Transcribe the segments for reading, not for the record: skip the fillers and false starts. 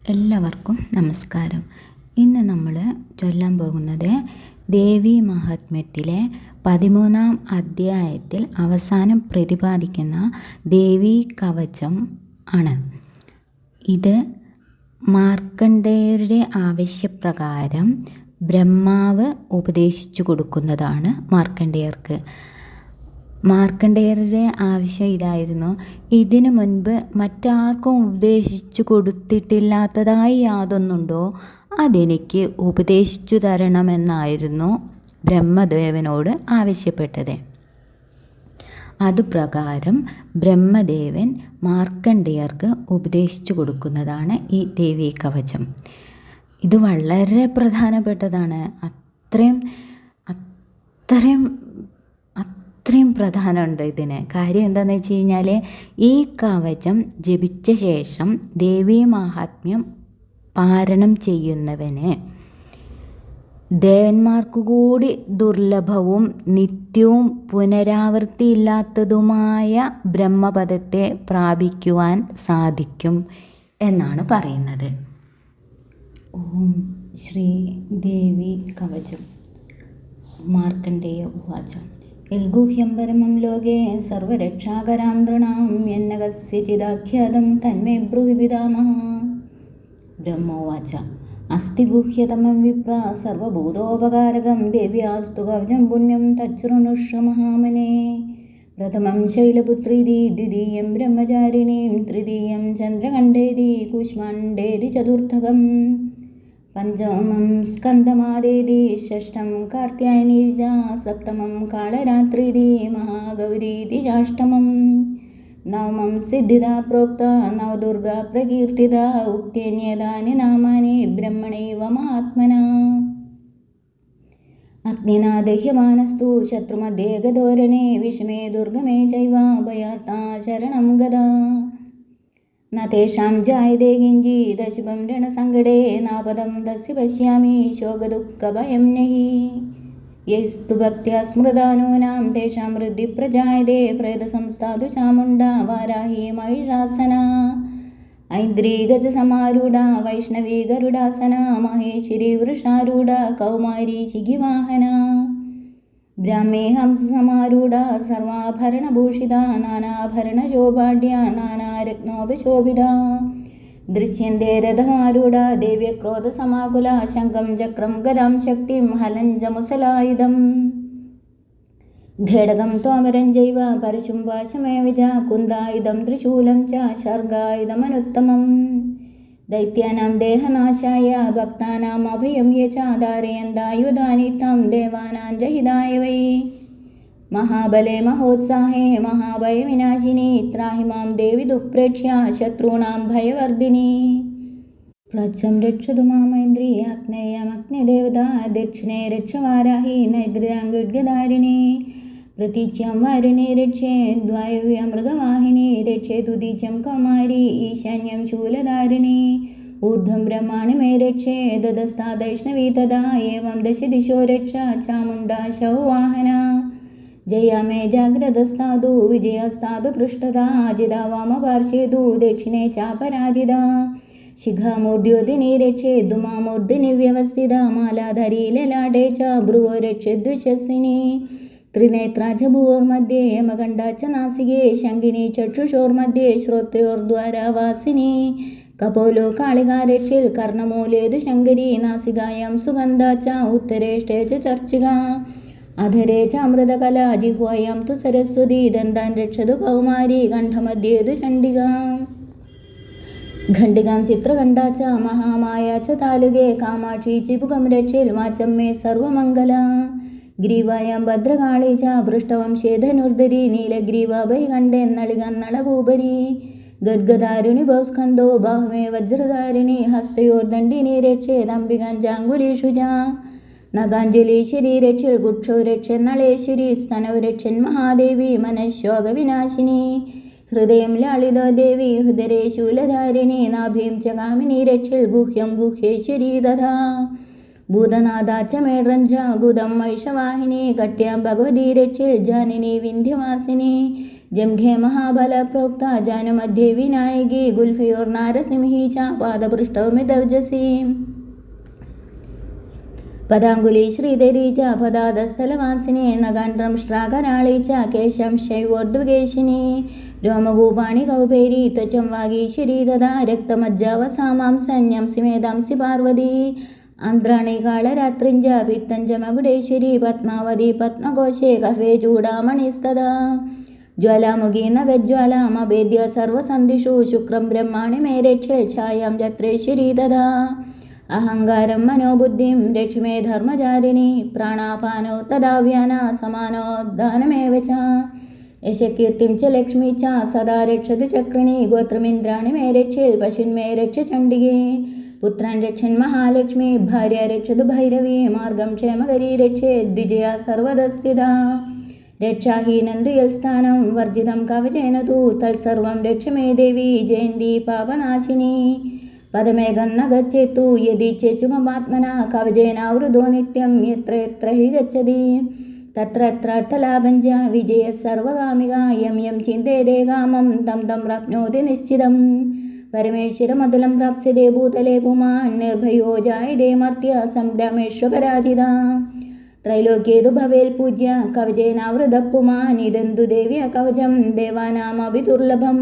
എല്ലാവർക്കും നമസ്കാരം. ഇന്ന് നമ്മൾ ചൊല്ലാൻ പോകുന്നത് ദേവി മഹാത്മ്യത്തിലെ 13-ാം അധ്യായത്തിൽ അവസാനം പ്രതിപാദിക്കുന്ന ദേവീ കവചം ആണ്. ഇത് മാർക്കണ്ഡേയരുടെ ആവശ്യപ്രകാരം ബ്രഹ്മാവ് ഉപദേശിച്ചു കൊടുക്കുന്നതാണ് മാർക്കണ്ഡേയർക്ക്. മാർക്കണ്ഡേയരുടെ ആവശ്യം ഇതായിരുന്നു: ഇതിനു മുൻപ് മറ്റാർക്കും ഉപദേശിച്ചു കൊടുത്തിട്ടില്ലാത്തതായി യാതൊന്നുണ്ടോ അതെനിക്ക് ഉപദേശിച്ചു തരണമെന്നായിരുന്നു ബ്രഹ്മദേവനോട് ആവശ്യപ്പെട്ടത്. അതുപ്രകാരം ബ്രഹ്മദേവൻ മാർക്കണ്ഡേയർക്ക് ഉപദേശിച്ചു കൊടുക്കുന്നതാണ് ഈ ദേവീ കവചം. ഇത് വളരെ പ്രധാനപ്പെട്ടതാണ്. അത്രയും പ്രധാനമുണ്ട് ഇതിന്. കാര്യം എന്താണെന്ന് വെച്ച് കഴിഞ്ഞാൽ, ഈ കവചം ജപിച്ച ശേഷം ദേവീ മാഹാത്മ്യം പാരണം ചെയ്യുന്നവന് ദേവന്മാർക്കു കൂടി ദുർലഭവും നിത്യവും പുനരാവൃത്തിയില്ലാത്തതുമായ ബ്രഹ്മപദത്തെ പ്രാപിക്കുവാൻ സാധിക്കും എന്നാണ് പറയുന്നത്. ഓം ശ്രീ ദേവി കവചം. മാർക്കണ്ഡേയ ഉവാച: യൽഗുഹ്യം പരമം ലോകേ സർവരക്ഷാകരാം നൃണാം യന്ന കസ്യചിദാഖ്യാതം തന്മേ ബ്രൂഹി പിതാമഹ. ബ്രഹ്മോവാച: അസ്തി ഗുഹ്യതമം വിപ്ര സർവഭൂതോപകാരകം ദേവ്യാസ്തു കവചം പുണ്യം തച്ഛൃണുഷ്വ മഹാമനേ. പ്രഥമം ശൈലപുത്രീതി ദ്വിതീയം ബ്രഹ്മചാരിണീം തൃതീയം ചന്ദ്രകണ്ഠേതി കൂഷ്മാണ്ഡേതി ചതുർത്ഥകം പഞ്ചമം സ്കന്ദമാദേതി ഷഷ്ഠം കാർത്യായനീ സപ്തമം കാളരാത്രീതി മഹാഗൗരീതി ഷാഷ്ടമം നവമം സിദ്ധിദാ പ്രോക്ത നവദുർഗാ പ്രകീർത്തിത ഉക്തേന്യേതാനി നാമാനി ബ്രഹ്മണൈവ മഹാത്മനാ. അഗ്നിനാ ദഹ്യമാനസ്തു ശത്രുമധ്യേ ഗതോരണേ വിഷമേ ദുർഗമേ ചൈവ ഭയാർത്താ ശരണം ഗതാ. ന തേഷാം ജായതേ കിഞ്ചിദശുഭം രണസങ്കടേ നാപദം തസ്യ പശ്യാമി ശോകദുഃഖഭയം നഹി. യസ്തു ഭക്ത്യാ സ്മൃതാ നൂനാം തേഷാം വൃദ്ധി പ്രജായതേ പ്രേതസംസ്ഥാതു ചാമുണ്ഡാ വാരാഹി മഹിഷാസന ഐന്ദ്രീ ഗജസമാരൂഢ വൈഷ്ണവീ ഗരുഡാസന മഹേശ്വരി വൃഷാരൂഢ കൗമാരി ശിഖിവാഹന ബ്രാഹ്മേ ഹംസസമാരൂഢ സർവാഭരണഭൂഷിത നാനാഭരണശോഭാഢ്യ നാനാരത്നോപശോഭിത ദൃശ്യന്തേ രഥമാരൂഢ ദേവ്യക്രോധസമാകുല ശംഖം ചക്രം ഗദാം ശക്തിം ഹലഞ്ചമുസലായുധം ഘടകം ത്വമരം ചൈവ പരശും പാശമേവ ച കുന്ദായുധം ത്രിശൂലം ച ശർഗായുധമനുത്തമം ദൈത്യാനാം ദേഹനാശായ ഭക്താനാം അഭയം യച ധാരയന്തായുധാനി തം ദേവാനാം ജഹിതായ വൈ. മഹാബലേ മഹോത്സാഹേ മഹാഭയവിനാശിനി ത്രാഹി മാം ദേവി ദുഃപ്രേക്ഷ്യ ശത്രുണാം ഭയവർദ്ധിനി. പ്രച്ഛം രക്ഷതു മാമൈന്ദ്രി ആഗ്നേയമഗ്നിദേവത ദക്ഷിണേ രക്ഷവാരാഹി നൈദ്രാംഗഡ്ഗധാരിണി പ്രതീച്യം വാരുണി രക്ഷേ ദ്വായവ്യമൃഗവാഹിനി രക്ഷേ തുദീച്യം കൗമാരി ഈശാന്യം ശൂലധാരിണി ഊർധ്വം ബ്രഹ്മാണി മേ രക്ഷേ ദദസ്ഥാദൈഷ്ണവീ തഥാ ഏവം ദശദിശോ രക്ഷ ചാമുണ്ഡാ ശവവാഹന. ജയാ മേ ജാഗ്രതസ്ഥാതു വിജയസ്ഥാതു പൃഷ്ഠതാ അജിതാ വാമപാർശ്വേതു ദക്ഷിണേ ചാപരാജിത ശിഖാമൂർധ്യോദിനി രക്ഷേ ധുമാമൂർധിനി വ്യവസ്ഥിത മാലാധരീ ലലാടേ ച ഭ്രുവോ രക്ഷദ്വിശസിനി ത്രിനേത്രാ ച ഭുവോർമധ്യേ യമകണ്ഠാ ച നാസികേ ശങ്കിനി ചക്ഷുഷോർമധ്യേ ശ്രോത്രയോർദ്വാരാവാസിനി കപോലോ കാളികാ രക്ഷേൽ കർണമൂലേതു ശങ്കരി നാസികായാം സുഗന്ധാ ച ഉത്തരേഷ്ടേ ച ചർച്ചിക അധരേ ച അമൃതകലാ ജിഹ്വായാം തു സരസ്വതി ദന്താൻ രക്ഷതു കൗമാരി കണ്ഠമധ്യേതു ചണ്ഡിക ഖണ്ഡികാം ചിത്രകണ്ഠാ ച മഹാമായ ച താലുകേ കാമാക്ഷി ചിപുകം രക്ഷേൽ വാചം മേ സർവമംഗല ഗ്രീവായാം ഭദ്രകാളി ച പൃഷ്ഠവംശേ ധനുർധരി നീലഗ്രീവാഭൈകണ്ഠേ നളികന്നളകൂപരി ഗദ്ഗദാരുണി ഭൗസ്കന്ധോ ബാഹുമേ വജ്രധാരിണി ഹസ്തയോർദണ്ഡിനി രക്ഷേദംബികാഞ്ജാങ്കുലീഷു ച നഗാഞ്ജലീശ്വരി രക്ഷൽ ഗുക്ഷോ രക്ഷൻ നളേശ്വരി സ്തനൗ രക്ഷൻ മഹാദേവി മനഃശോകവിനാശിനി ഹൃദയം ലാളിത ദേവി ഹൃദരേ ശൂലധാരിണി നാഭീം ച കാമിനി രക്ഷൽ ഗുഹ്യം ഗുഹ്യേശ്വരി തഥാ ഭൂതനാഥാ ച മേഡ്രഞ്ച ഗുദം മൈഷവാഹിനി കട്യാം ഭഗവതി രക്ഷൽ ജാനിനി വിന്ധ്യവാസിനി जंघे महाबल प्रोक्ता जानमध्ये विनायकी गुल्फयोर्नारसिंही च पादपृष्ठमिदर्जसी पदांगुली श्रीधरी च पदादस्थलवासिनी नगांड्रंष्ट्राकराळी च केशं शैवोर्ध्वगेशिनी रोमभूपाणि कौपेरी त्वचं वागीश्वरी तदा रक्तमज्जावसामां सन्यंसि मेधांसि पार्वती आन्ध्राणि कालरात्रिञ्च पित्तञ्च मकुडेश्वरी पद्मावती पद्मकोशे कफे चूडामणिस्तदा ज्वालामुखी नगज्वालामभेद्य सर्वसन्धिषु शुक्रं ब्रह्माणि मे रक्षे छायां जत्रेश्वरी तदा अहङ्कारं मनोबुद्धिं रक्ष मे धर्मचारिणी प्राणापानो तदा व्याना समानोद्दानमेव च यशकीर्तिं च लक्ष्मी च सदा रक्षतु चक्रिणी गोत्रमिन्द्राणि मे रक्षेत् पशून्मे रक्ष चण्डिके पुत्रान् रक्षन् महालक्ष्मी भार्या रक्षतु भैरवी मार्गं क्षेमकरी रक्षेत् द्विजया सर्वदस्थिता रक्षाहीनं यत्स्थानं वर्जितं कवचेन तु तत्सर्वं रक्ष मे देवी जयन्ती पापनाशिनी पदमेघं न गच्छेत्तु यदि चेच्चुममात्मना कवचेनावृतो नित्यं यत्र यत्र हि गच्छति तत्र अर्थलाभं च विजयः सर्वकामिका यं यं चिन्तयते कामं तं तं प्राप्नोति निश्चितं परमेश्वरमतुलं प्राप्स्यते भूतले पुमान् निर्भयो जायते मर्त्य संग्रामेष्वपराजिता त्रैलोक्ये तु भवेत् पूज्य कवचेनावृतः पुमान् इदं तु देवी कवचं देवानामपि दुर्लभम्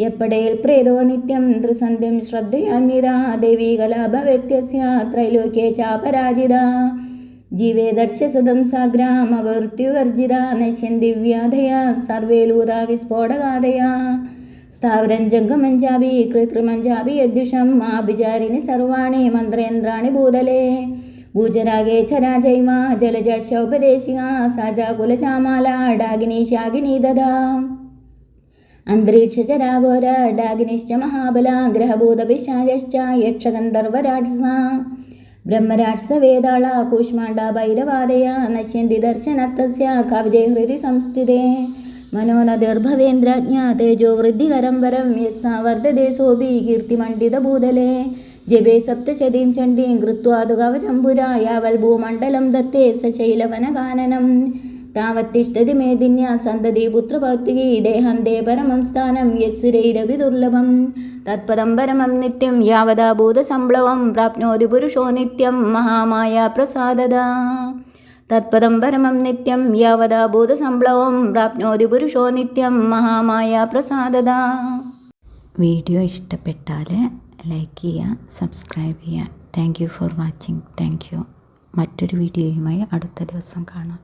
यप्पडेल् प्रेतो नित्यं त्रिसन्ध्यं श्रद्धयान्विता देवी कला भवेत्यस्य त्रैलोक्ये चापराजिता जीवे दर्शसदं साग्रामवृत्युवर्जिता नश्यन्ति व्याधया सर्वे लूता विस्फोटकादया स्थावरं जङ्गमं चापि कृत्रिमं चापि यद्युषम् आभिचारिणि सर्वाणि मन्त्रेन्द्राणि भूतले भूचरागे चराचैव जलजशौपदेशिका साजाकुलचामाला डागिनी शागिनी ददा अन्तरिक्षचराघोर डागिनिश्च महाबला ग्रहभूतपिशाचश्च यक्षगन्धर्वराक्षसा ब्रह्मराक्षसवेदाळा कूष्माण्डा भैरवादय नश्यन्ति दर्शनतस्य कवचे हृदि संस्थिते मनोनदिर्भवेन्द्राज्ञा तेजो वृद्धिकरं वरं यस्सा वर्धते सोऽपि कीर्तिमण्डितभूतले जपे सप्तशतीं चण्डीं कृत्वा तु कवचं पुरा यावल्भूमण्डलं दत्ते सशैलवनकाननं तावत्तिष्ठति मेदिन्या सन्तति पुत्रपौत्रिकी देहान्ते परमं स्थानं यत्सुरैरपि दुर्लभं तत्पदं परमं नित्यं यावदा भूतसम्प्लवं प्राप्नोति पुरुषो नित्यं महामाया प्रसाददा तत्पदं परमं नित्यं यावदा भूतसम्प्लवं प्राप्नोति पुरुषो नित्यं महामाया प्रसाददा വീഡിയോ ഇഷ്ടപ്പെട്ടാൽ ലൈക്ക് ചെയ്യുക, സബ്സ്ക്രൈബ് ചെയ്യുക. Thank you for watching. Thank you. മറ്റൊരു വീഡിയോയുമായി അടുത്ത ദിവസം കാണാം.